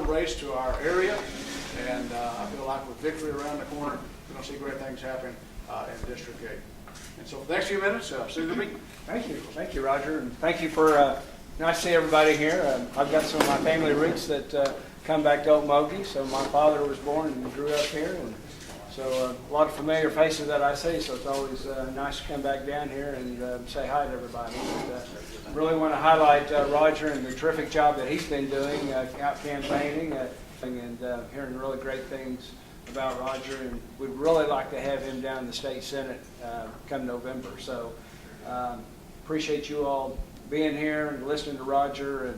important race to our area, and I feel like with victory around the corner, we're going to see great things happen in District 8. And so for the next few minutes, Senator Bingman. Thank you, Roger, and thank you for nice to see everybody here. I've got some of my family roots that come back to Okmulgee. So my father was born and grew up here, and so a lot of familiar faces that I see. So it's always nice to come back down here and say hi to everybody. And, really want to highlight Roger and the terrific job that he's been doing out campaigning and hearing really great things about Roger, and we'd really like to have him down in the state senate come November. So appreciate you all being here and listening to Roger,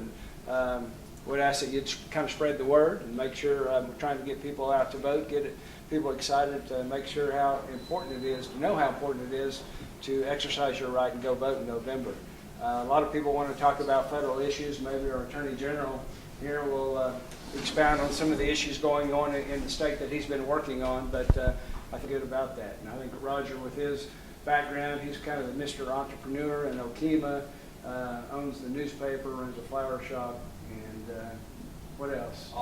and would ask that you kind of spread the word and make sure we're trying to get people out to vote, get people excited to make sure how important it is, to know how important it is to exercise your right and go vote in November. A lot of people want to talk about federal issues. Maybe our Attorney General here will expound on some of the issues going on in the state that he's been working on, but I feel good about that. And I think Roger, with his background, he's kind of the Mr. Entrepreneur in Okemah, owns the newspaper, runs a flower shop, and what else?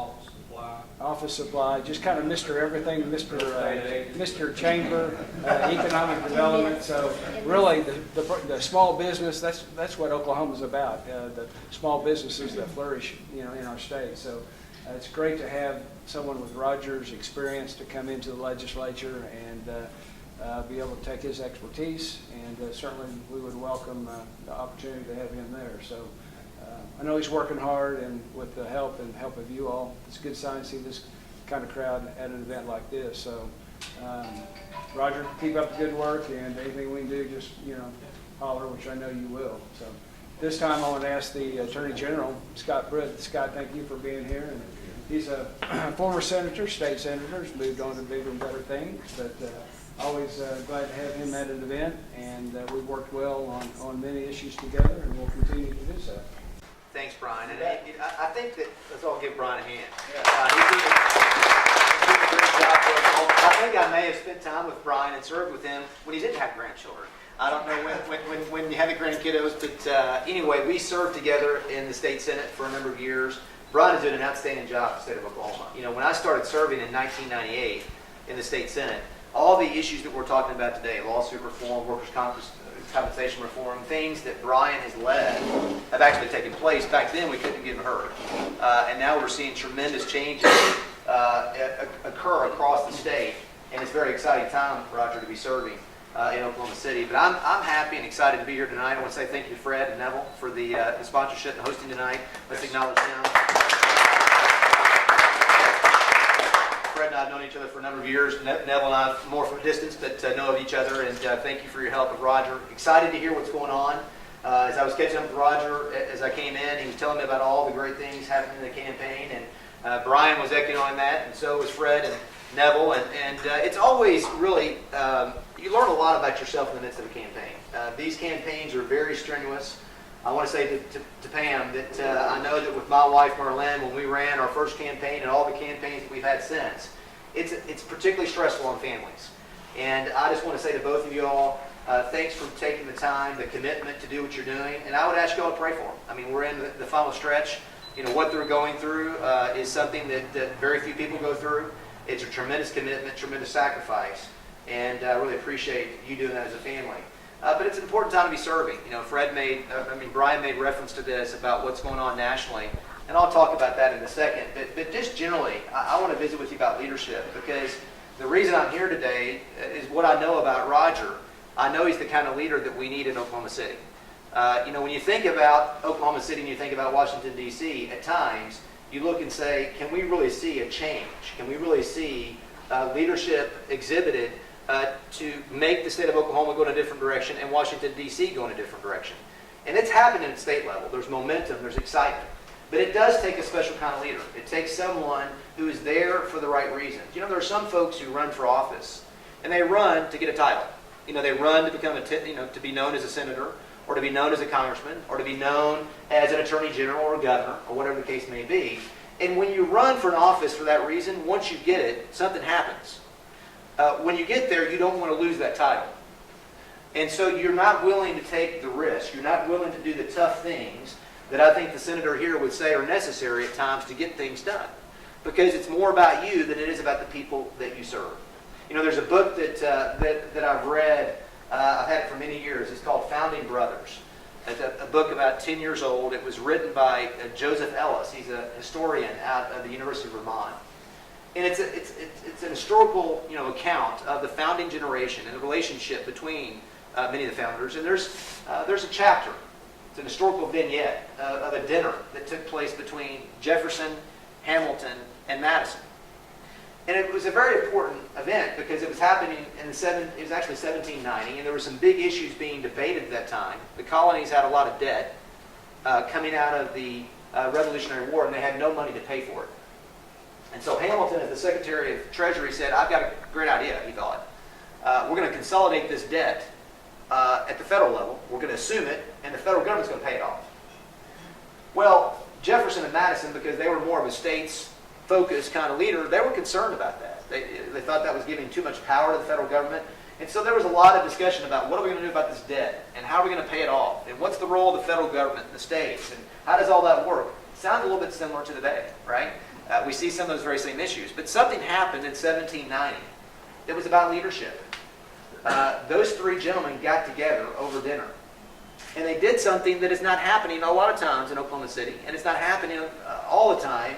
Office supply, just kind of Mr. Everything, Mr. Chamber, economic development. So really, the small business, that's what Oklahoma's about. The small businesses that flourish, in our state. So it's great to have someone with Roger's experience to come into the legislature and be able to take his expertise. And certainly, we would welcome the opportunity to have him there. So. I know he's working hard, and with the help of you all, it's a good sign to see this kind of crowd at an event like this. So, Roger, keep up the good work, and anything we can do, just holler, which I know you will. So, this time I want to ask the Attorney General, Scott Pruitt. Scott, thank you for being here. And he's a former senator, state senator, has moved on to bigger and better things, but always glad to have him at an event, and we've worked well on many issues together, and we'll continue to do so. Thanks, Brian. And I think that, let's all give Brian a hand. Yeah. He did a great job for us. I think I may have spent time with Brian and served with him when he didn't have grandchildren. I don't know when you have grandkiddos, but anyway, we served together in the state senate for a number of years. Brian is doing an outstanding job in the state of Oklahoma. When I started serving in 1998 in the state senate, all the issues that we're talking about today, lawsuit reform, workers' compensation reform, things that Brian has led have actually taken place. Back then, we couldn't get heard. And now we're seeing tremendous changes occur across the state. And it's a very exciting time, Roger, to be serving in Oklahoma City. But I'm happy and excited to be here tonight. I want to say thank you to Fred and Neville for the sponsorship and hosting tonight. Let's acknowledge them. Fred and I have known each other for a number of years. Neville and I more from a distance, but know of each other. And thank you for your help with Roger. Excited to hear what's going on. As I was catching up with Roger as I came in, he was telling me about all the great things happening in the campaign. And Brian was echoing that, and so was Fred and Neville. And it's always really, you learn a lot about yourself in the midst of a campaign. These campaigns are very strenuous. I want to say to Pam that I know that with my wife, Merlin, when we ran our first campaign and all the campaigns that we've had since, it's particularly stressful on families. And I just want to say to both of you all, thanks for taking the time, the commitment to do what you're doing. And I would ask you all to pray for them. I mean, we're in the final stretch. What they're going through is something that very few people go through. It's a tremendous commitment, tremendous sacrifice. And I really appreciate you doing that as a family. But it's an important time to be serving. Brian made reference to this about what's going on nationally, and I'll talk about that in a second. But just generally, I want to visit with you about leadership, because the reason I'm here today is what I know about Roger. I know he's the kind of leader that we need in Oklahoma City. When you think about Oklahoma City and you think about Washington, D.C., at times, you look and say, can we really see a change? Can we really see leadership exhibited to make the state of Oklahoma go in a different direction and Washington, D.C. go in a different direction? And it's happening at state level. There's momentum, there's excitement. But it does take a special kind of leader. It takes someone who is there for the right reasons. There are some folks who run for office, and they run to get a title. They run to become to be known as a senator, or to be known as a congressman, or to be known as an attorney general or a governor, or whatever the case may be. And when you run for an office for that reason, once you get it, something happens. When you get there, you don't want to lose that title. And so you're not willing to take the risk. You're not willing to do the tough things that I think the senator here would say are necessary at times to get things done. because it's more about you than it is about the people that you serve. You know, there's a book that I've read, I've had it for many years. It's called Founding Brothers. It's a book about 10 years old. It was written by Joseph Ellis. He's a historian out of the University of Vermont. And it's an historical, account of the founding generation and the relationship between many of the founders. And there's a chapter. It's an historical vignette of a dinner that took place between Jefferson, Hamilton, and Madison. And it was a very important event because it was happening it was actually 1790, and there were some big issues being debated at that time. The colonies had a lot of debt coming out of the Revolutionary War, and they had no money to pay for it. And so Hamilton, as the Secretary of Treasury, said, I've got a great idea, he thought. We're going to consolidate this debt at the federal level. We're going to assume it, and the federal government's going to pay it off. Well, Jefferson and Madison, because they were more of a states-focused kind of leader, they were concerned about that. They thought that was giving too much power to the federal government. And so there was a lot of discussion about what are we going to do about this debt, and how are we going to pay it off, and what's the role of the federal government and the states, and how does all that work? Sounds a little bit similar to today, right? We see some of those very same issues. But something happened in 1790 that was about leadership. Those three gentlemen got together over dinner. And they did something that is not happening a lot of times in Oklahoma City, and it's not happening all the time,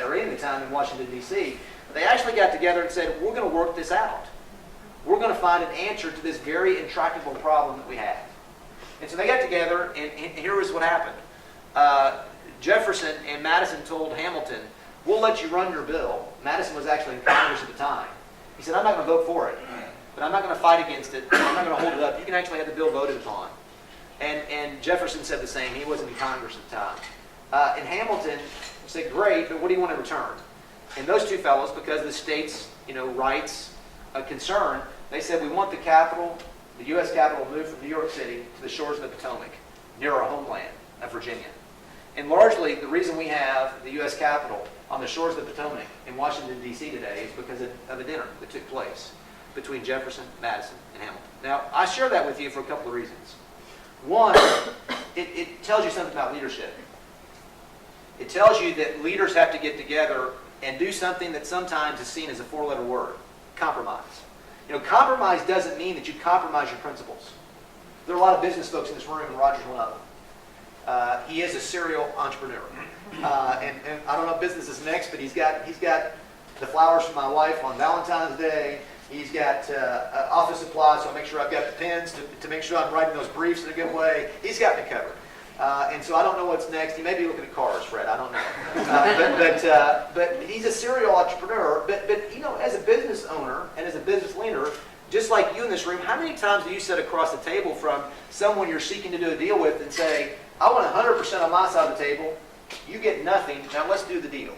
or any of the time in Washington, D.C. They actually got together and said, we're going to work this out. We're going to find an answer to this very intractable problem that we have. And so they got together, and here was what happened. Jefferson and Madison told Hamilton, we'll let you run your bill. Madison was actually in Congress at the time. He said, I'm not going to vote for it, but I'm not going to fight against it. I'm not going to hold it up. You can actually have the bill voted upon. And Jefferson said the same. He wasn't in Congress at the time. And Hamilton said, great, but what do you want in return? And those two fellows, because of the state's rights concern, they said, we want the capital, the U.S. capital, moved from New York City to the shores of the Potomac, near our homeland of Virginia. And largely, the reason we have the U.S. Capitol on the shores of the Potomac in Washington, D.C. today is because of a dinner that took place between Jefferson, Madison, and Hamilton. Now, I share that with you for a couple of reasons. One, it tells you something about leadership. It tells you that leaders have to get together and do something that sometimes is seen as a four-letter word, compromise. Compromise doesn't mean that you compromise your principles. There are a lot of business folks in this room, and Roger's one of them. He is a serial entrepreneur. And I don't know if business is next, but he's got the flowers for my wife on Valentine's Day. He's got office supplies, so I make sure I've got the pens to make sure I'm writing those briefs in a good way. He's got me covered. And so I don't know what's next. He may be looking at cars, Fred. I don't know. But he's a serial entrepreneur. But as a business owner and as a business leader, just like you in this room, how many times do you sit across the table from someone you're seeking to do a deal with and say, I want 100% on my side of the table, you get nothing, now let's do the deal?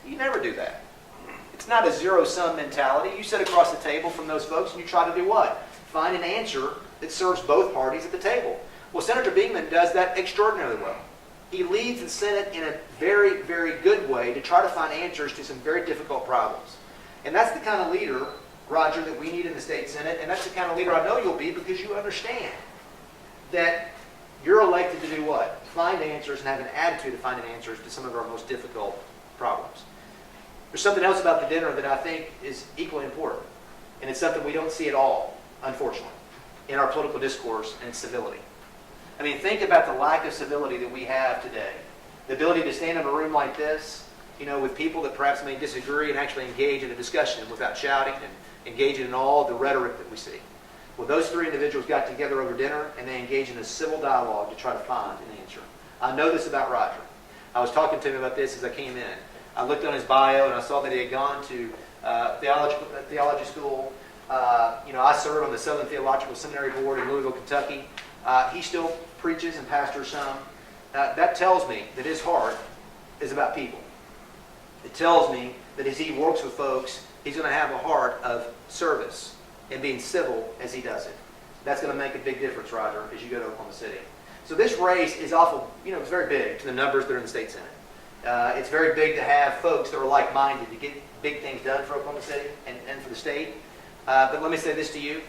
You never do that. It's not a zero-sum mentality. You sit across the table from those folks and you try to do what? Find an answer that serves both parties at the table. Well, Senator Bingman does that extraordinarily well. He leads the Senate in a very, very good way to try to find answers to some very difficult problems. And that's the kind of leader, Roger, that we need in the state Senate, and that's the kind of leader I know you'll be because you understand that you're elected to do what? Find answers and have an attitude of finding answers to some of our most difficult problems. There's something else about the dinner that I think is equally important, and it's something we don't see at all, unfortunately, in our political discourse, and it's civility. I mean, think about the lack of civility that we have today. The ability to stand in a room like this, with people that perhaps may disagree and actually engage in a discussion without shouting and engaging in all the rhetoric that we see. Well, those three individuals got together over dinner and they engaged in a civil dialogue to try to find an answer. I know this about Roger. I was talking to him about this as I came in. I looked on his bio and I saw that he had gone to theology school. I serve on the Southern Theological Seminary Board in Louisville, Kentucky. He still preaches and pastors some. That tells me that his heart is about people. It tells me that as he works with folks, he's going to have a heart of service and being civil as he does it. That's going to make a big difference, Roger, as you go to Oklahoma City. So this race is awful, it's very big to the numbers that are in the state Senate. It's very big to have folks that are like-minded to get big things done for Oklahoma City and for the state. But let me say this to you.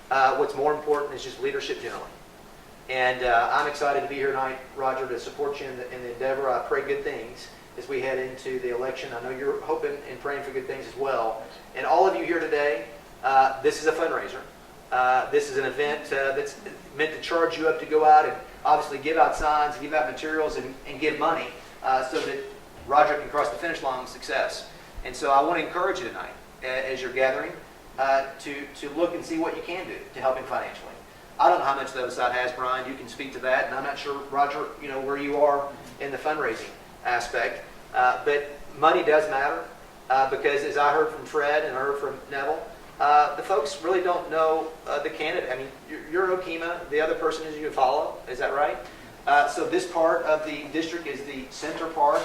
What's more important is just leadership generally. And I'm excited to be here tonight, Roger, to support you in the endeavor. I pray good things. as we head into the election. I know you're hoping and praying for good things as well. And all of you here today, this is a fundraiser. This is an event that's meant to charge you up to go out and obviously give out signs, give out materials, and give money so that Roger can cross the finish line with success. And so I want to encourage you tonight, as you're gathering, to look and see what you can do to help him financially. I don't know how much the other side has, Brian. You can speak to that, and I'm not sure, Roger, where you are in the fundraising aspect. But money does matter because, as I heard from Fred and I heard from Neville, the folks really don't know the candidate. I mean, you're Okemah. The other person is you follow. Is that right? So this part of the district is the center part,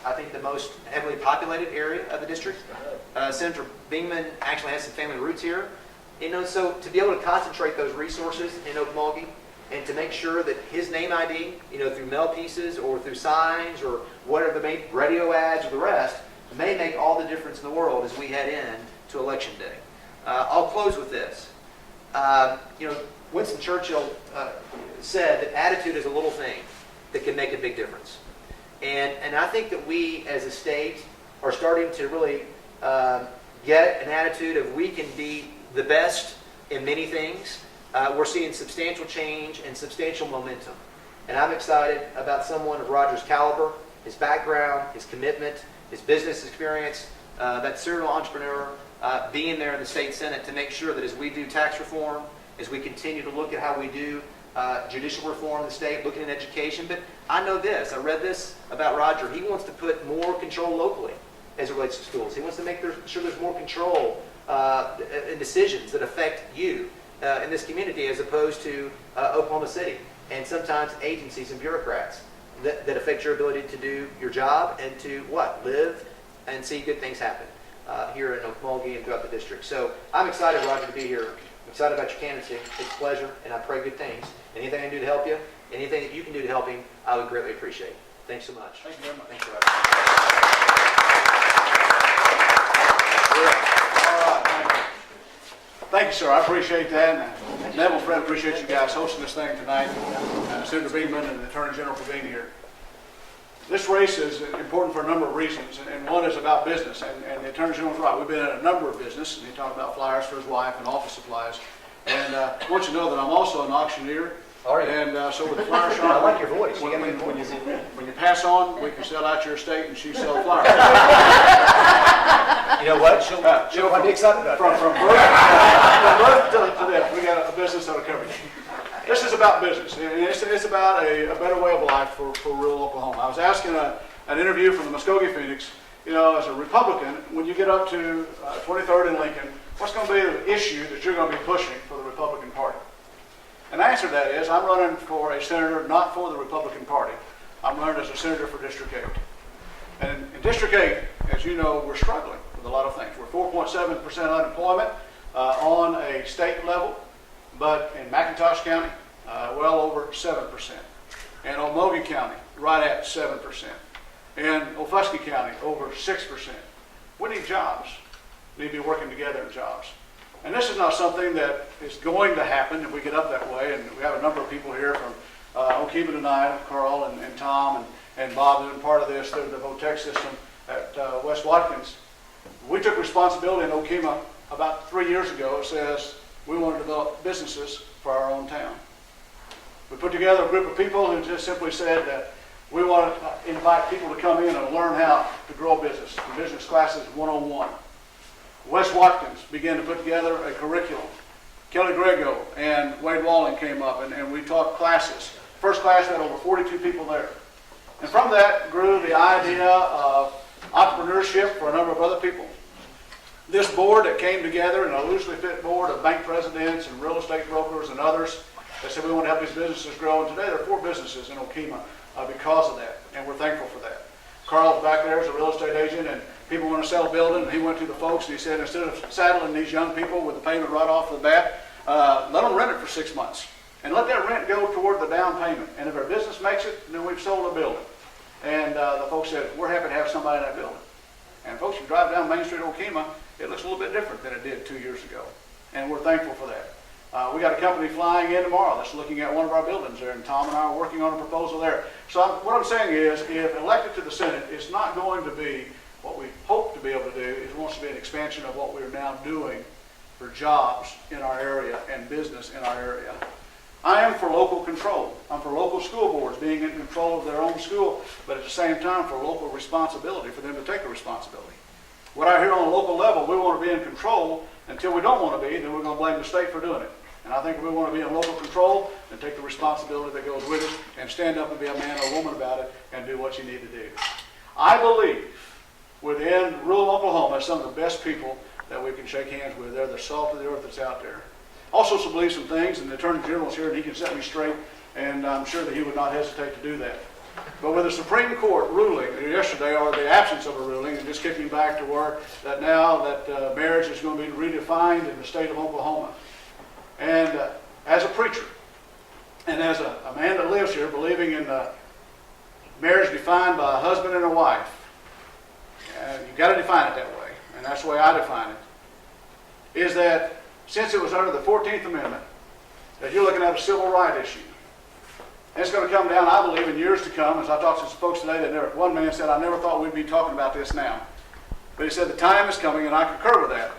I think the most heavily populated area of the district. Senator Bingman actually has some family roots here. So to be able to concentrate those resources in Okmulgee and to make sure that his name ID, through mail pieces or through signs or whatever the radio ads or the rest, may make all the difference in the world as we head in to Election Day. I'll close with this. Winston Churchill said that attitude is a little thing that can make a big difference. And I think that we as a state are starting to really get an attitude of we can be the best in many things. We're seeing substantial change and substantial momentum. And I'm excited about someone of Roger's caliber, his background, his commitment, his business experience, that serial entrepreneur, being there in the state Senate to make sure that as we do tax reform, as we continue to look at how we do judicial reform in the state, looking at education. But I know this, I read this about Roger. He wants to put more control locally as it relates to schools. He wants to make sure there's more control in decisions that affect you in this community as opposed to Oklahoma City and sometimes agencies and bureaucrats that affect your ability to do your job and to live and see good things happen here in Okmulgee and throughout the district. So I'm excited, Roger, to be here. I'm excited about your candidacy. It's a pleasure, and I pray good things. Anything I can do to help you, anything that you can do to help him, I would greatly appreciate. Thanks so much. Thank you very much. Thanks, Roger. All right, thank you. Thank you, sir. I appreciate that. And Neville, Fred, appreciate you guys hosting this thing tonight. Senator Bingman and the Attorney General for being here. This race is important for a number of reasons, and one is about business. And the Attorney General's right. We've been in a number of business, and he talked about flyers for his wife and office supplies. And I want you to know that I'm also an auctioneer. Are you? And so with the flyer shop, I like your voice. When you pass on, we can sell out your estate, and she sell flyers. You know what? She'll be excited about From birth to death, we got a business that'll cover you. This is about business, and it's about a better way of life for rural Oklahoma. I was asking an interview from the Muskogee Phoenix, as a Republican, when you get up to 23rd and Lincoln, what's going to be the issue that you're going to be pushing for the Republican Party? And the answer to that is, I'm running for a senator not for the Republican Party. I'm running as a senator for District 8. And in District 8, as you know, we're struggling with a lot of things. We're 4.7% unemployment on a state level. But in McIntosh County, well over 7%. In Okmulgee County, right at 7%. In Ofuskie County, over 6%. We need jobs. We need to be working together in jobs. And this is not something that is going to happen if we get up that way. And we have a number of people here from Okemah tonight, Carl and Tom and Bob, who have been part of this through the VOTEC system at West Watkins. We took responsibility in Okemah about 3 years ago. It says, we want to develop businesses for our own town. We put together a group of people who just simply said that we want to invite people to come in and learn how to grow a business. The business classes 101. West Watkins began to put together a curriculum. Kelly Grego and Wade Walling came up and we taught classes. First class had over 42 people there. And from that grew the idea of entrepreneurship for a number of other people. This board that came together, and a loosely fit board of bank presidents and real estate brokers and others, that said we want to help these businesses grow. And today there are 4 businesses in Okemah because of that, and we're thankful for that. Carl's back there as a real estate agent, and people want to sell a building, and he went to the folks and he said, instead of saddling these young people with the payment right off the bat, let them rent it for 6 months. And let that rent go toward the down payment. And if our business makes it, then we've sold a building. And the folks said, we're happy to have somebody in that building. And folks, you drive down Main Street, Okemah, it looks a little bit different than it did 2 years ago. And we're thankful for that. We got a company flying in tomorrow that's looking at one of our buildings there, and Tom and I are working on a proposal there. So what I'm saying is, if elected to the Senate, it's not going to be what we hope to be able to do. It wants to be an expansion of what we're now doing for jobs in our area and business in our area. I am for local control. I'm for local school boards being in control of their own school, but at the same time for local responsibility, for them to take the responsibility. What I hear on a local level, we want to be in control until we don't want to be, then we're going to blame the state for doing it. And I think we want to be in local control and take the responsibility that goes with it and stand up and be a man or a woman about it and do what you need to do. I believe within rural Oklahoma, some of the best people that we can shake hands with. They're the salt of the earth that's out there. Also believe some things, and the Attorney General's here and he can set me straight, and I'm sure that he would not hesitate to do that. But with the Supreme Court ruling yesterday, or the absence of a ruling, and just kicking back to where that now that marriage is going to be redefined in the state of Oklahoma. And as a preacher, and as a man that lives here, believing in marriage defined by a husband and a wife, you've got to define it that way, and that's the way I define it, is that since it was under the 14th Amendment, that you're looking at a civil right issue. And it's going to come down, I believe, in years to come. As I talked to some folks today, one man said, I never thought we'd be talking about this now. But he said, the time is coming, and I concur with that,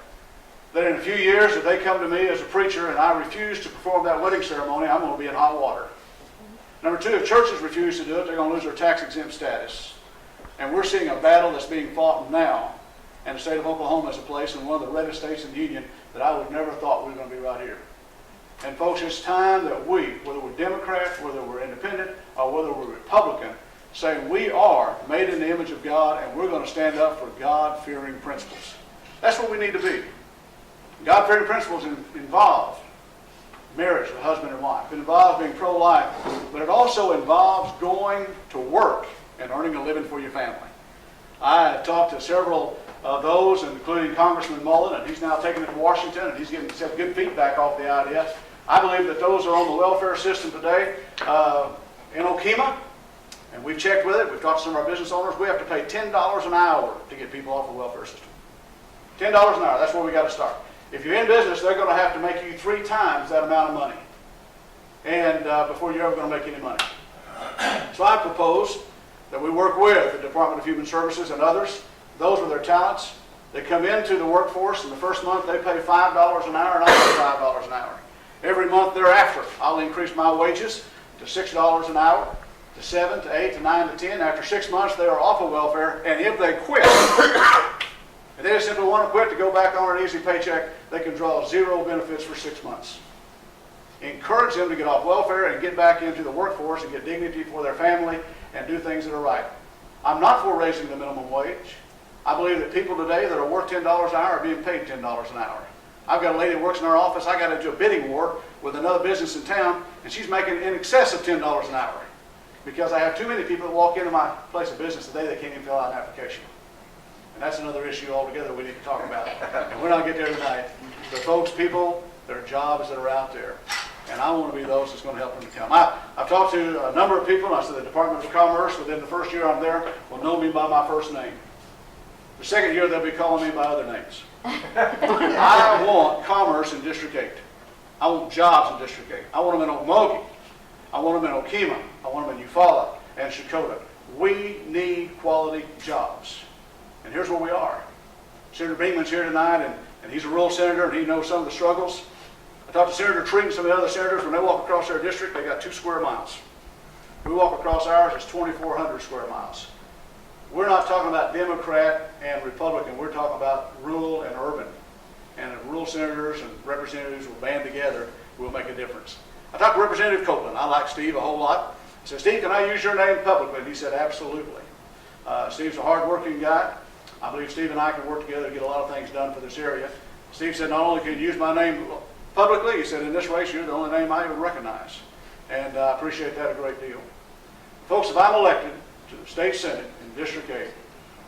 that in a few years, if they come to me as a preacher and I refuse to perform that wedding ceremony, I'm going to be in hot water. Number two, if churches refuse to do it, they're going to lose their tax-exempt status. And we're seeing a battle that's being fought now. And the state of Oklahoma is a place, and one of the reddest states in the union, that I would never thought we were going to be right here. And folks, it's time that we, whether we're Democrat, whether we're independent, or whether we're Republican, say we are made in the image of God, and we're going to stand up for God-fearing principles. That's what we need to be. God-fearing principles involve marriage with husband and wife. It involves being pro-life, but it also involves going to work and earning a living for your family. I have talked to several of those, including Congressman Mullen, and he's now taking it to Washington, and he's getting good feedback off the idea. I believe that those are on the welfare system today in Okemah, and we've checked with it. We've talked to some of our business owners. We have to pay $10 an hour to get people off the welfare system. $10 an hour, that's where we got to start. If you're in business, they're going to have to make you 3 times that amount of money, and before you're ever going to make any money. So I propose that we work with the Department of Human Services and others. Those are their talents. They come into the workforce, and the first month they pay $5 an hour, and I pay $5 an hour. Every month thereafter, I'll increase my wages to $6 an hour, to 7, to 8, to 9, to 10. After 6 months, they are off of welfare, and if they quit, and they just simply want to quit to go back on an easy paycheck, they can draw 0 benefits for 6 months. Encourage them to get off welfare and get back into the workforce and get dignity for their family and do things that are right. I'm not for raising the minimum wage. I believe that people today that are worth $10 an hour are being paid $10 an hour. I've got a lady that works in our office. I got into a bidding war with another business in town, and she's making in excess of $10 an hour because I have too many people that walk into my place of business today that can't even fill out an application. And that's another issue altogether we need to talk about. And we're not getting there tonight. But folks, people, there are jobs that are out there. And I want to be those that's going to help them to come. I've talked to a number of people, and I said the Department of Commerce, within the first year I'm there, will know me by my first name. The second year, they'll be calling me by other names. I want commerce in District 8. I want jobs in District 8. I want them in Okmulgee. I want them in Okemah. I want them in Eufaula and Shakota. We need quality jobs. And here's where we are. Senator Bingman's here tonight, and he's a rural senator, and he knows some of the struggles. I talked to Senator Treat and some of the other senators. When they walk across their district, they got 2 square miles. We walk across ours, it's 2,400 square miles. We're not talking about Democrat and Republican. We're talking about rural and urban. And if rural senators and representatives will band together, we'll make a difference. I talked to Representative Copeland. I like Steve a whole lot. I said, Steve, can I use your name publicly? And he said, absolutely. Steve's a hard-working guy. I believe Steve and I can work together to get a lot of things done for this area. Steve said, not only can you use my name publicly, he said, in this race, you're the only name I even recognize. And I appreciate that a great deal. Folks, if I'm elected to the state senate in District 8,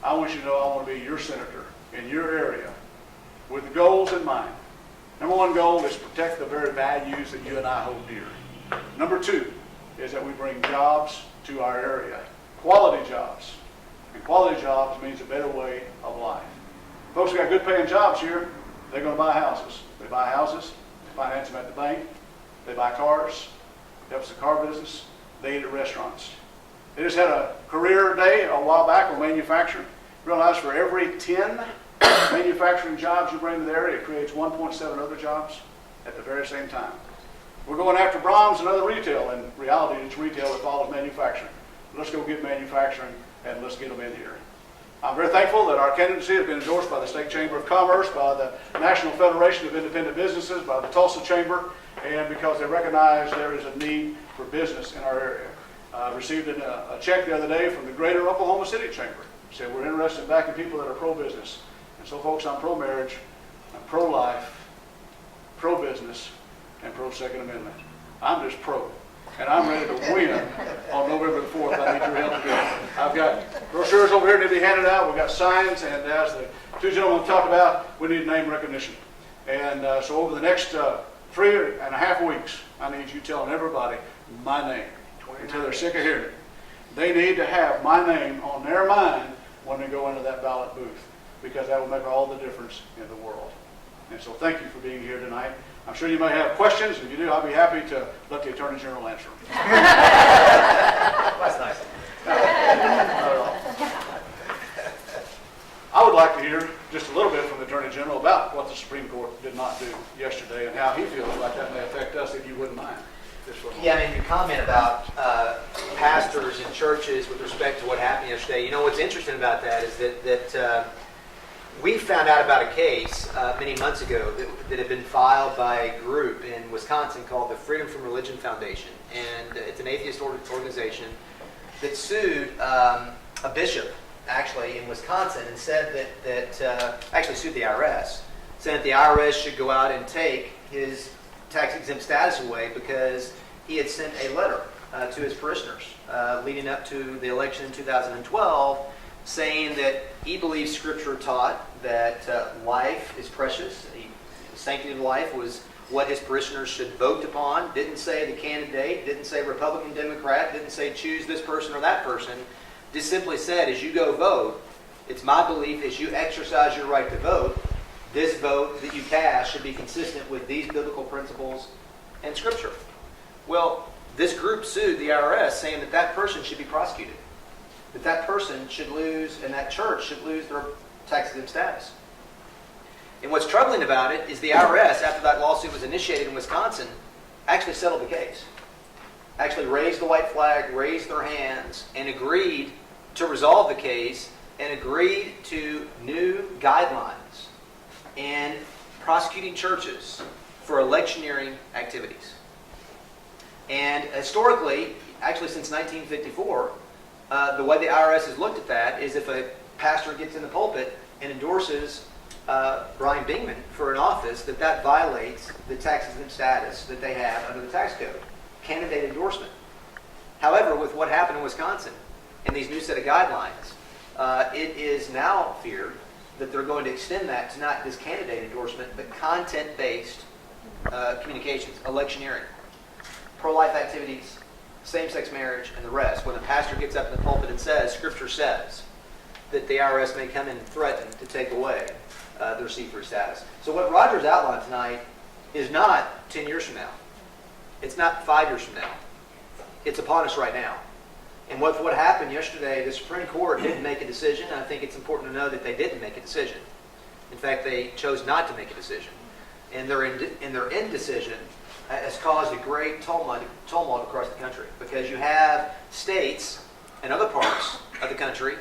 I want you to know I want to be your senator in your area with the goals in mind. Number 1 goal is to protect the very values that you and I hold dear. Number 2 is that we bring jobs to our area, quality jobs. And quality jobs means a better way of life. Folks who got good paying jobs here, they're going to buy houses. They buy houses, finance them at the bank. They buy cars, helps the car business. They eat at restaurants. They just had a career day a while back on manufacturing. Realized for every 10 manufacturing jobs you bring to the area, it creates 1.7 other jobs at the very same time. We're going after Brahms and other retail. In reality, it's retail that follows manufacturing. Let's go get manufacturing and let's get them in here. I'm very thankful that our candidacy has been endorsed by the State Chamber of Commerce, by the National Federation of Independent Businesses, by the Tulsa Chamber, and because they recognize there is a need for business in our area. I received a check the other day from the Greater Oklahoma City Chamber. Said we're interested in backing people that are pro-business. And so folks, I'm pro-marriage, I'm pro-life, pro-business, and pro-Second Amendment. I'm just pro. And I'm ready to win on November the 4th. I need your help again. I've got brochures over here to be handed out. We've got signs, and as the two gentlemen talked about, we need name recognition. And so over the next 3.5 weeks, I need you telling everybody my name until they're sick of hearing it. They need to have my name on their mind when they go into that ballot booth, because that will make all the difference in the world. And so thank you for being here tonight. I'm sure you may have questions. If you do, I'll be happy to let the Attorney General answer them. That's nice. I would like to hear just a little bit from the Attorney General about what the Supreme Court did not do yesterday and how he feels like that may affect us, if you wouldn't mind. Yeah, I mean, your comment about pastors and churches with respect to what happened yesterday, you know, what's interesting about that is that we found out about a case many months ago that had been filed by a group in Wisconsin called the Freedom from Religion Foundation. And it's an atheist organization that sued a bishop, actually, in Wisconsin, and said that actually sued the IRS, said that the IRS should go out and take his tax-exempt status away because he had sent a letter to his parishioners leading up to the election in 2012, saying that he believes Scripture taught that life is precious. The sanctity of life was what his parishioners should vote upon. Didn't say the candidate, didn't say Republican, Democrat, didn't say choose this person or that person. Just simply said, as you go vote, it's my belief as you exercise your right to vote, this vote that you cast should be consistent with these biblical principles and Scripture. Well, this group sued the IRS saying that that person should be prosecuted, that that person should lose, and that church should lose their tax-exempt status. And what's troubling about it is the IRS, after that lawsuit was initiated in Wisconsin, actually settled the case, actually raised the white flag, raised their hands, and agreed to resolve the case and agreed to new guidelines and prosecuting churches for electioneering activities. And historically, actually since 1954, the way the IRS has looked at that is if a pastor gets in the pulpit and endorses Brian Bingman for an office, that violates the tax-exempt status that they have under the tax code. Candidate endorsement. However, with what happened in Wisconsin and these new set of guidelines, it is now feared that they're going to extend that to not just candidate endorsement, but content-based communications, electioneering, pro-life activities, same-sex marriage, and the rest. When a pastor gets up in the pulpit and says, Scripture says, that the IRS may come in and threaten to take away their see-through status. So what Roger's outlined tonight is not 10 years from now. It's not 5 years from now. It's upon us right now. And what happened yesterday, the Supreme Court didn't make a decision. I think it's important to know that they didn't make a decision. In fact, they chose not to make a decision. And their indecision has caused a great tumult across the country, because you have states and other parts of the country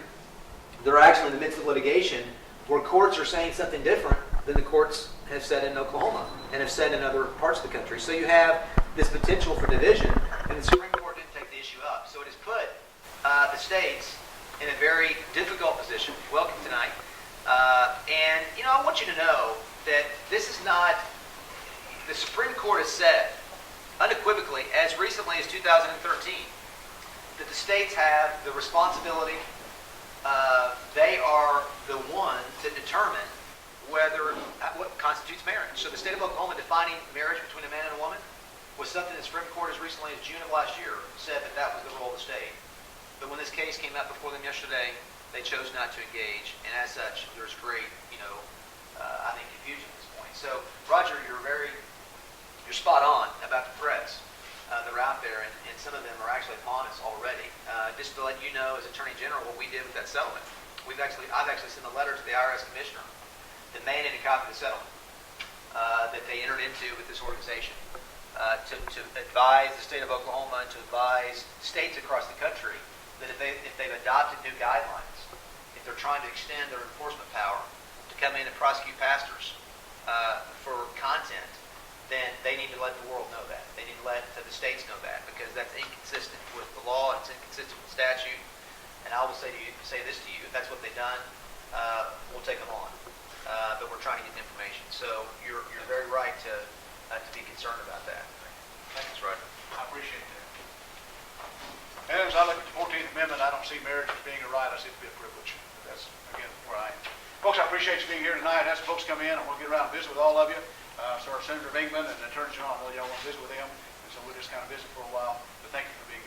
that are actually in the midst of litigation where courts are saying something different than the courts have said in Oklahoma and have said in other parts of the country. So you have this potential for division, and the Supreme Court didn't take the issue up. So it has put the states in a very difficult position. Welcome tonight. And, you know, I want you to know that this is not, the Supreme Court has said unequivocally, as recently as 2013, that the states have the responsibility, they are the ones that determine what constitutes marriage. So the state of Oklahoma defining marriage between a man and a woman was something the Supreme Court as recently as June of last year said that was the role of the state. But when this case came up before them yesterday, they chose not to engage, and as such, there's great, I think, confusion at this point. So, Roger, you're very that settlement. I've actually sent a letter to the IRS commissioner demanding a copy of the settlement that they entered into with this organization to advise the state of Oklahoma and to advise states across the country that if they've adopted new guidelines, if they're trying to extend their enforcement power to come in and prosecute pastors for content, then they need to let the world know that. They need to let the states know that, because that's inconsistent with the law, it's inconsistent with statute. And I will say this to you, if that's what they've done, we'll take them on. But we're trying to get the information. So you're very right to be concerned about that. Thanks, Roger. I appreciate that. And as I look at the 14th Amendment, I don't see marriage as being a right, I see it to be a privilege. That's, again, where I am. Folks, I appreciate you being here tonight. As folks come in, I want to get around and visit with all of you. So our Senator Bingman and Attorney General, I know y'all want to visit with them, and so we'll just kind of visit for a while. But thank you for being here.